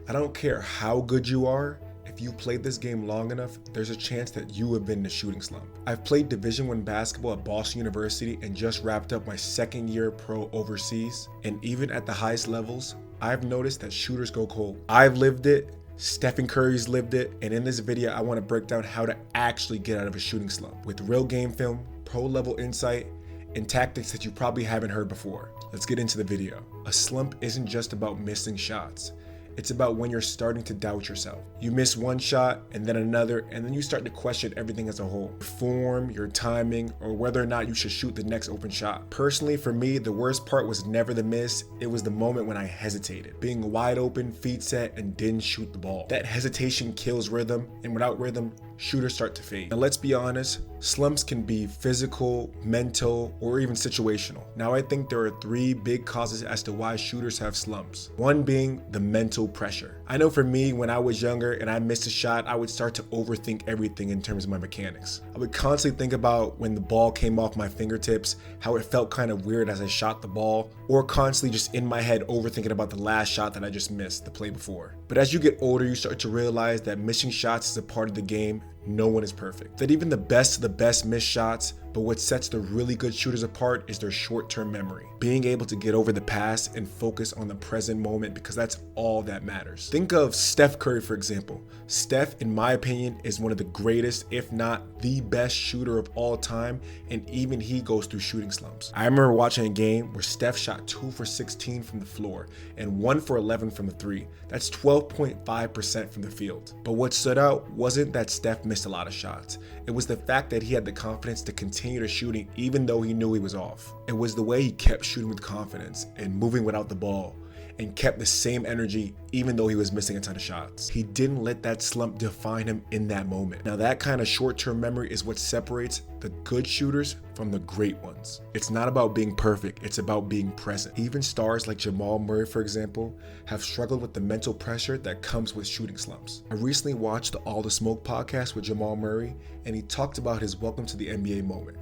I don't care how good you are, if you played this game long enough, there's a chance that you have been in a shooting slump. I've played Division I basketball at Boston University and just wrapped up my second year pro overseas. And even at the highest levels, I've noticed that shooters go cold. I've lived it, Stephen Curry's lived it, and in this video, I want to break down how to actually get out of a shooting slump with real game film, pro level insight, and tactics that you probably haven't heard before. Let's get into the video. A slump isn't just about missing shots. It's about when you're starting to doubt yourself. You miss one shot and then another, and then you start to question everything as a whole. Your form, your timing, or whether or not you should shoot the next open shot. Personally, for me, the worst part was never the miss. It was the moment when I hesitated. Being wide open, feet set, and didn't shoot the ball. That hesitation kills rhythm, and without rhythm, shooters start to fade. Now let's be honest, slumps can be physical, mental, or even situational. Now I think there are three big causes as to why shooters have slumps. One being the mental pressure. I know for me, when I was younger and I missed a shot, I would start to overthink everything in terms of my mechanics. I would constantly think about when the ball came off my fingertips, how it felt kind of weird as I shot the ball, or constantly just in my head overthinking about the last shot that I just missed the play before. But as you get older, you start to realize that missing shots is a part of the game. No one is perfect. That even the best of the best miss shots, but what sets the really good shooters apart is their short-term memory. Being able to get over the past and focus on the present moment, because that's all that matters. Think of Steph Curry, for example. Steph, in my opinion, is one of the greatest, if not the best shooter of all time, and even he goes through shooting slumps. I remember watching a game where Steph shot 2 for 16 from the floor and 1 for 11 from the three. That's 12.5% from the field. But what stood out wasn't that Steph missed a lot of shots. It was the fact that he had the confidence to continue to shooting even though he knew he was off. It was the way he kept shooting with confidence and moving without the ball, and kept the same energy even though he was missing a ton of shots. He didn't let that slump define him in that moment. Now that kind of short-term memory is what separates the good shooters from the great ones. It's not about being perfect, it's about being present. Even stars like Jamal Murray, for example, have struggled with the mental pressure that comes with shooting slumps. I recently watched the All the Smoke podcast with Jamal Murray, and he talked about his welcome to the NBA moment.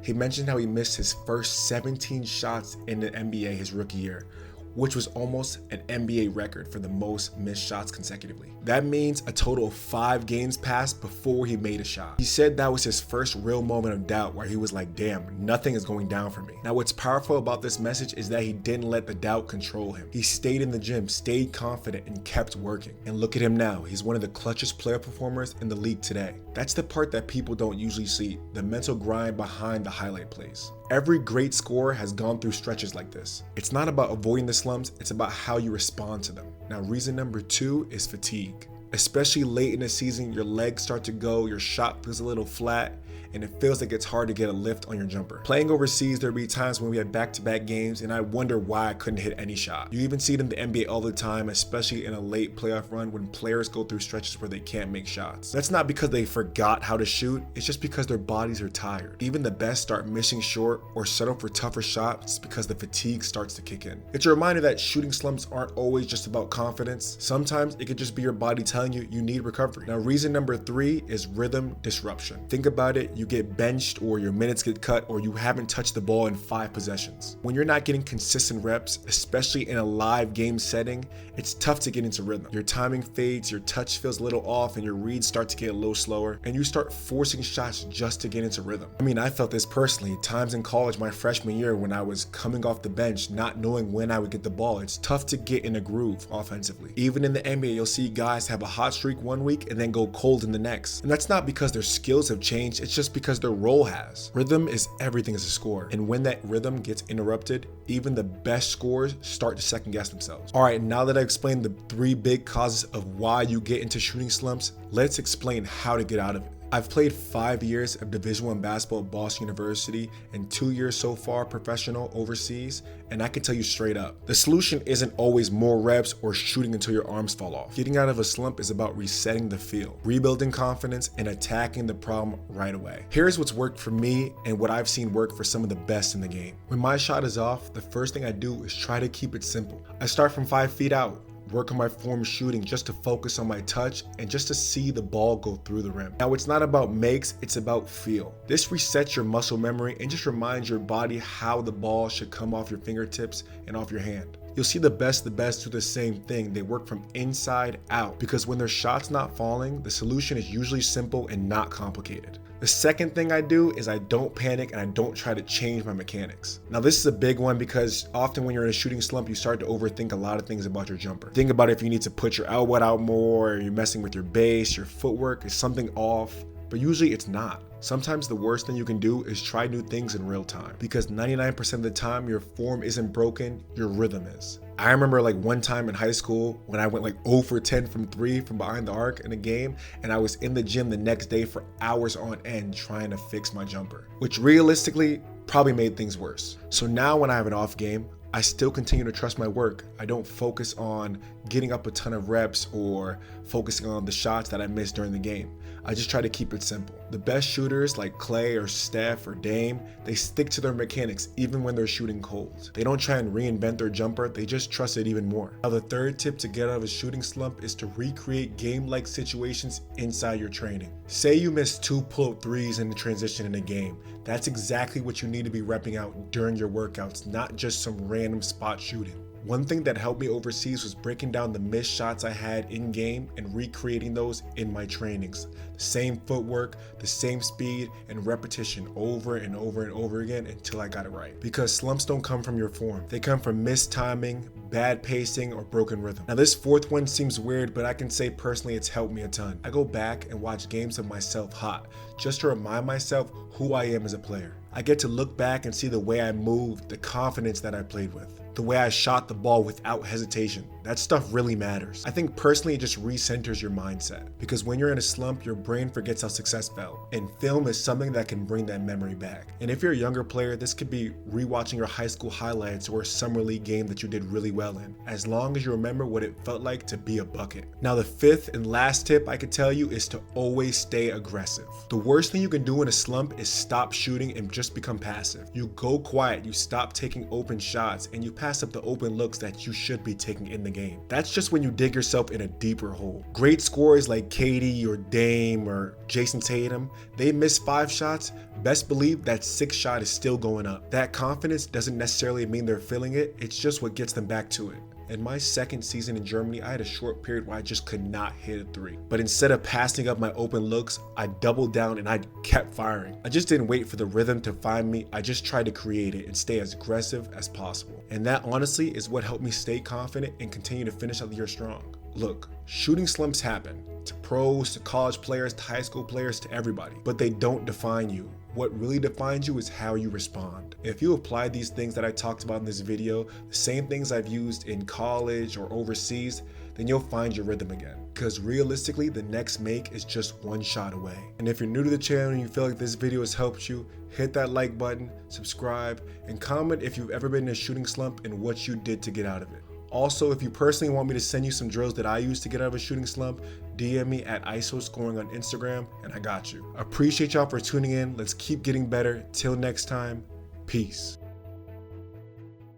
He mentioned how he missed his first 17 shots in the NBA his rookie year, which was almost an NBA record for the most missed shots consecutively. That means a total of 5 games passed before he made a shot. He said that was his first real moment of doubt where he was like, damn, nothing is going down for me. Now what's powerful about this message is that he didn't let the doubt control him. He stayed in the gym, stayed confident, and kept working. And look at him now, he's one of the clutchest player performers in the league today. That's the part that people don't usually see, the mental grind behind the highlight plays. Every great scorer has gone through stretches like this. It's not about avoiding the slumps, it's about how you respond to them. Now, reason number 2 is fatigue. Especially late in the season, your legs start to go, your shot feels a little flat, and it feels like it's hard to get a lift on your jumper. Playing overseas, there'd be times when we had back-to-back games and I wonder why I couldn't hit any shot. You even see it in the NBA all the time, especially in a late playoff run when players go through stretches where they can't make shots. That's not because they forgot how to shoot, it's just because their bodies are tired. Even the best start missing short or settle for tougher shots because the fatigue starts to kick in. It's a reminder that shooting slumps aren't always just about confidence. Sometimes it could just be your body telling you you need recovery. Now, reason number 3 is rhythm disruption. Think about it, you get benched or your minutes get cut or you haven't touched the ball in 5 possessions. When you're not getting consistent reps, especially in a live game setting, it's tough to get into rhythm. Your timing fades, your touch feels a little off, and your reads start to get a little slower, and you start forcing shots just to get into rhythm. I mean, I felt this personally. Times in college my freshman year when I was coming off the bench, not knowing when I would get the ball. It's tough to get in a groove offensively. Even in the NBA, you'll see guys have a hot streak one week and then go cold in the next. And that's not because their skills have changed, it's just because their role has. Rhythm is everything as a scorer, and when that rhythm gets interrupted, even the best scorers start to second guess themselves. All right, now that I've explained the 3 big causes of why you get into shooting slumps, let's explain how to get out of it. I've played 5 years of Division I basketball at Boston University and 2 years so far professional overseas, and I can tell you straight up, the solution isn't always more reps or shooting until your arms fall off. Getting out of a slump is about resetting the field, rebuilding confidence, and attacking the problem right away. Here's what's worked for me and what I've seen work for some of the best in the game. When my shot is off, the first thing I do is try to keep it simple. I start from 5 feet out, work on my form shooting just to focus on my touch and just to see the ball go through the rim. Now, it's not about makes, it's about feel. This resets your muscle memory and just reminds your body how the ball should come off your fingertips and off your hand. You'll see the best do the same thing. They work from inside out, because when their shot's not falling, the solution is usually simple and not complicated. The second thing I do is I don't panic and I don't try to change my mechanics. Now this is a big one, because often when you're in a shooting slump, you start to overthink a lot of things about your jumper. Think about if you need to put your elbow out more, or you're messing with your base, your footwork, is something off? But usually it's not. Sometimes the worst thing you can do is try new things in real time, because 99% of the time your form isn't broken, your rhythm is. I remember like one time in high school when I went like 0 for 10 from 3 from behind the arc in a game, and I was in the gym the next day for hours on end trying to fix my jumper, which realistically probably made things worse. So now when I have an off game, I still continue to trust my work. I don't focus on getting up a ton of reps or focusing on the shots that I missed during the game. I just try to keep it simple. The best shooters like Klay or Steph or Dame, they stick to their mechanics even when they're shooting cold. They don't try and reinvent their jumper, they just trust it even more. Now the third tip to get out of a shooting slump is to recreate game-like situations inside your training. Say you missed 2 pull-up threes in the transition in a game. That's exactly what you need to be repping out during your workouts, not just some random spot shooting. One thing that helped me overseas was breaking down the missed shots I had in game and recreating those in my trainings. The same footwork, the same speed, and repetition over and over and over again until I got it right. Because slumps don't come from your form. They come from missed timing, bad pacing, or broken rhythm. Now this fourth one seems weird, but I can say personally it's helped me a ton. I go back and watch games of myself hot, just to remind myself who I am as a player. I get to look back and see the way I moved, the confidence that I played with, the way I shot the ball without hesitation. That stuff really matters. I think personally it just recenters your mindset, because when you're in a slump, your brain forgets how success felt, and film is something that can bring that memory back. And if you're a younger player, this could be rewatching your high school highlights or a summer league game that you did really well in, as long as you remember what it felt like to be a bucket. Now the fifth and last tip I could tell you is to always stay aggressive. The worst thing you can do in a slump is stop shooting and just become passive. You go quiet, you stop taking open shots, and you pass up the open looks that you should be taking in the game. That's just when you dig yourself in a deeper hole. Great scorers like KD or Dame or Jason Tatum, they miss 5 shots, best believe that 6th shot is still going up. That confidence doesn't necessarily mean they're feeling it, it's just what gets them back to it. In my second season in Germany, I had a short period where I just could not hit a 3. But instead of passing up my open looks, I doubled down and I kept firing. I just didn't wait for the rhythm to find me. I just tried to create it and stay as aggressive as possible. And that honestly is what helped me stay confident and continue to finish out the year strong. Look, shooting slumps happen. To pros, to college players, to high school players, to everybody. But they don't define you. What really defines you is how you respond. If you apply these things that I talked about in this video, the same things I've used in college or overseas, then you'll find your rhythm again. Because realistically, the next make is just 1 shot away. And if you're new to the channel and you feel like this video has helped you, hit that like button, subscribe, and comment if you've ever been in a shooting slump and what you did to get out of it. Also, if you personally want me to send you some drills that I use to get out of a shooting slump, DM me at ISOScoring on Instagram and I got you. Appreciate y'all for tuning in. Let's keep getting better. Till next time, peace.